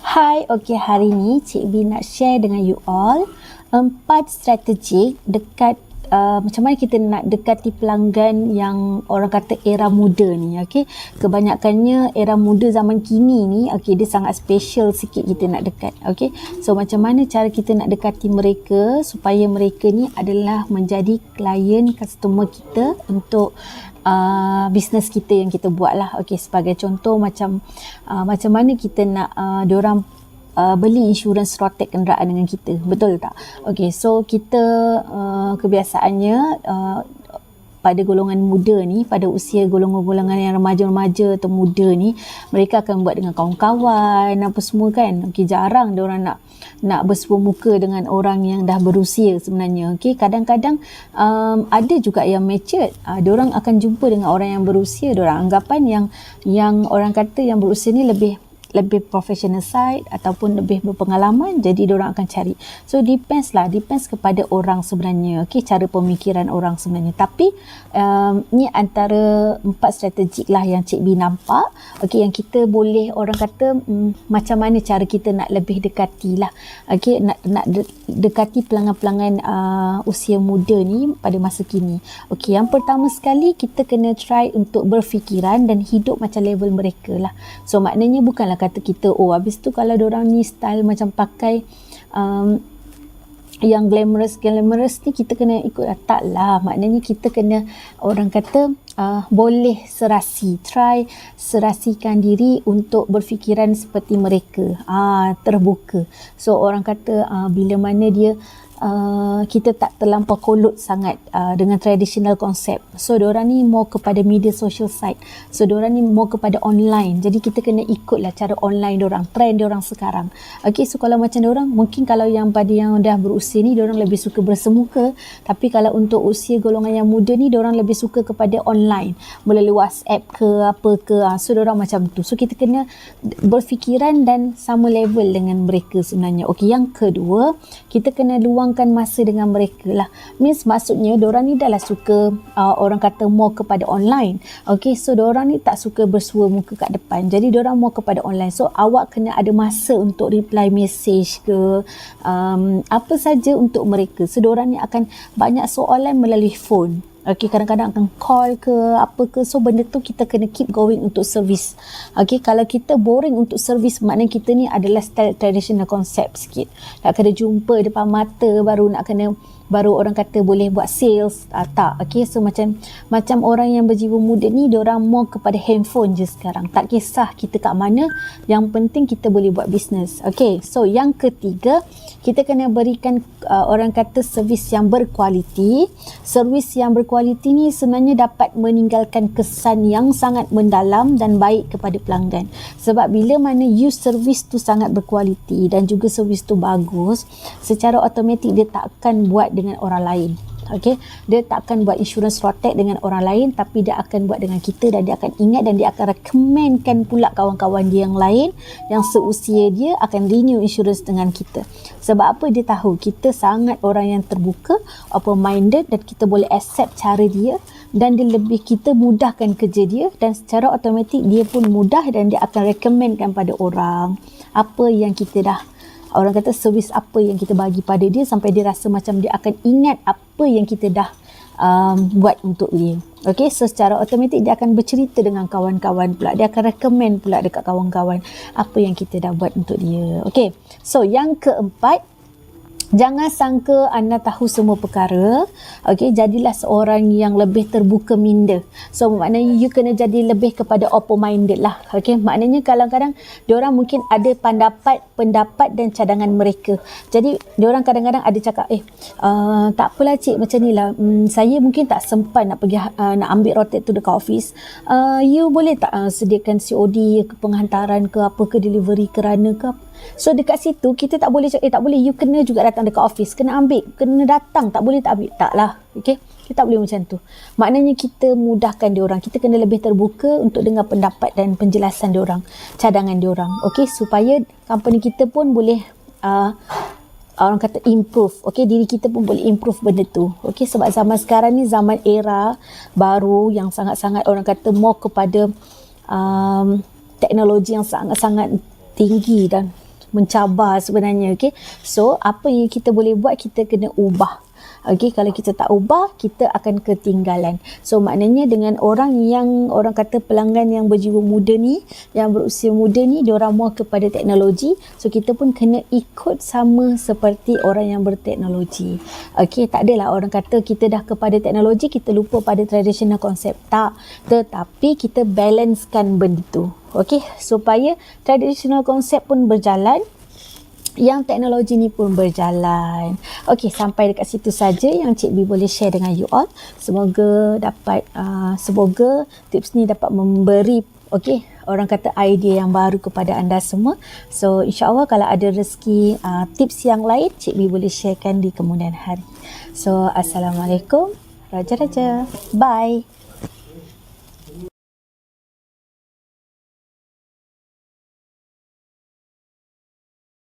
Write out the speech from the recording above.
Hai, okey, hari ni Cik B nak share dengan you all 4 strategi dekat macam mana kita nak dekati pelanggan yang orang kata era muda ni. Okey, kebanyakannya era muda zaman kini ni, okey, dia sangat special sikit kita nak dekat. Okey, so macam mana cara kita nak dekati mereka supaya mereka ni adalah menjadi klien customer kita untuk bisnes kita yang kita buat lah. Okey, sebagai contoh macam mana kita nak diorang beli insurans rotek kenderaan dengan kita, betul tak? Okey, so kita kebiasaannya pada golongan muda ni, pada usia golongan-golongan yang remaja-remaja atau muda ni, mereka akan buat dengan kawan-kawan apa semua kan. Okey, jarang diorang nak bersua muka dengan orang yang dah berusia sebenarnya. Okey, kadang-kadang ada juga yang matured, diorang akan jumpa dengan orang yang berusia, diorang anggapan yang orang kata yang berusia ni lebih professional side ataupun lebih berpengalaman, jadi diorang akan cari. So depends kepada orang sebenarnya. Okey, cara pemikiran orang sebenarnya. Tapi ni antara 4 strategi lah yang Cik B nampak. Okey, yang kita boleh orang kata macam mana cara kita nak lebih dekati lah. Okey, nak dekati pelanggan-pelanggan usia muda ni pada masa kini. Okey, yang pertama sekali kita kena try untuk berfikiran dan hidup macam level mereka lah. So maknanya bukanlah kata kita habis tu kalau diorang ni style macam pakai yang glamorous ni kita kena ikut. Tak lah, maknanya kita kena orang kata boleh try serasikan diri untuk berfikiran seperti mereka, terbuka. So orang kata bila mana dia kita tak terlampau kolot sangat dengan traditional konsep. So diorang ni more kepada media social side, so diorang ni more kepada online, jadi kita kena ikutlah cara online diorang, trend diorang sekarang. Okay, so kalau macam diorang, mungkin kalau yang pada yang dah berusia ni diorang lebih suka bersemuka, tapi kalau untuk usia golongan yang muda ni diorang lebih suka kepada online melalui WhatsApp ke apa ke. So diorang macam tu, so kita kena berfikiran dan sama level dengan mereka sebenarnya. Okay, yang kedua, kita kena luangkan masa dengan mereka lah. Means maksudnya diorang ni dah lah suka orang kata more kepada online. Okay, so diorang ni tak suka bersua muka kat depan, jadi diorang more kepada online. So awak kena ada masa untuk reply message ke apa saja untuk mereka. So diorang ni akan banyak soalan melalui phone. Okay, kadang-kadang akan call ke apa ke. So benda tu kita kena keep going untuk service. Okay, kalau kita boring untuk service, maknanya kita ni adalah style traditional concept sikit. Nak kena jumpa depan mata baru orang kata boleh buat sales. Tak. Okay, so macam orang yang berjiwa muda ni, diorang more kepada handphone je sekarang. Tak kisah kita kat mana, yang penting kita boleh buat bisnes. Okay, so yang ketiga, kita kena berikan orang kata servis yang berkualiti. Servis yang berkualiti ni sebenarnya dapat meninggalkan kesan yang sangat mendalam dan baik kepada pelanggan. Sebab bila mana you servis tu sangat berkualiti dan juga servis tu bagus, secara automatik dia tak akan buat dengan orang lain. Okay, dia tak akan buat insurans rotek dengan orang lain, tapi dia akan buat dengan kita, dan dia akan ingat dan dia akan recommendkan pula kawan-kawan dia yang lain yang seusia dia akan renew insurans dengan kita. Sebab apa? Dia tahu kita sangat orang yang terbuka, open minded, dan kita boleh accept cara dia, dan kita mudahkan kerja dia, dan secara automatik dia pun mudah dan dia akan recommendkan pada orang apa yang kita dah, orang kata servis apa yang kita bagi pada dia, sampai dia rasa macam dia akan ingat apa yang kita dah buat untuk dia. Okay, so secara automatik dia akan bercerita dengan kawan-kawan pula, dia akan recommend pula dekat kawan-kawan apa yang kita dah buat untuk dia. Okay, so yang keempat, jangan sangka anda tahu semua perkara. Okey, jadilah seorang yang lebih terbuka minda. So maknanya you kena jadi lebih kepada open minded lah. Okey, maknanya kadang-kadang diorang mungkin ada pendapat dan cadangan mereka. Jadi diorang kadang-kadang ada cakap, tak apalah cik, macam ni lah, saya mungkin tak sempat nak pergi nak ambil rotate tu dekat office. You boleh tak sediakan COD ke, penghantaran ke, apa ke, delivery kerana ke. So dekat situ kita tak boleh cakap, tak boleh, you kena juga datang dekat office, kena ambil, kena datang, tak boleh tak ambil. Tak lah. Okay, kita tak boleh macam tu. Maknanya kita mudahkan diorang, kita kena lebih terbuka untuk dengar pendapat dan penjelasan diorang, cadangan diorang. Okay, supaya company kita pun boleh orang kata improve. Okay, diri kita pun boleh improve benda tu. Okay, sebab zaman sekarang ni zaman era baru yang sangat-sangat orang kata more kepada teknologi yang sangat-sangat tinggi dan mencabar sebenarnya. Okay? So apa yang kita boleh buat, kita kena ubah. Okay, kalau kita tak ubah, kita akan ketinggalan. So maknanya dengan orang kata pelanggan yang berjiwa muda ni, yang berusia muda ni, diorang mau kepada teknologi. So kita pun kena ikut sama seperti orang yang berteknologi. Okay, tak adalah orang kata kita dah kepada teknologi, kita lupa pada traditional konsep. Tak. Tetapi kita balancekan benda tu. Okay, supaya traditional konsep pun berjalan, yang teknologi ni pun berjalan. Okey, sampai dekat situ saja yang Cik B boleh share dengan you all. Semoga tips ni dapat memberi orang kata idea yang baru kepada anda semua. So insya-Allah kalau ada rezeki tips yang lain, Cik B boleh sharekan di kemudian hari. So assalamualaikum. Raja-raja. Bye.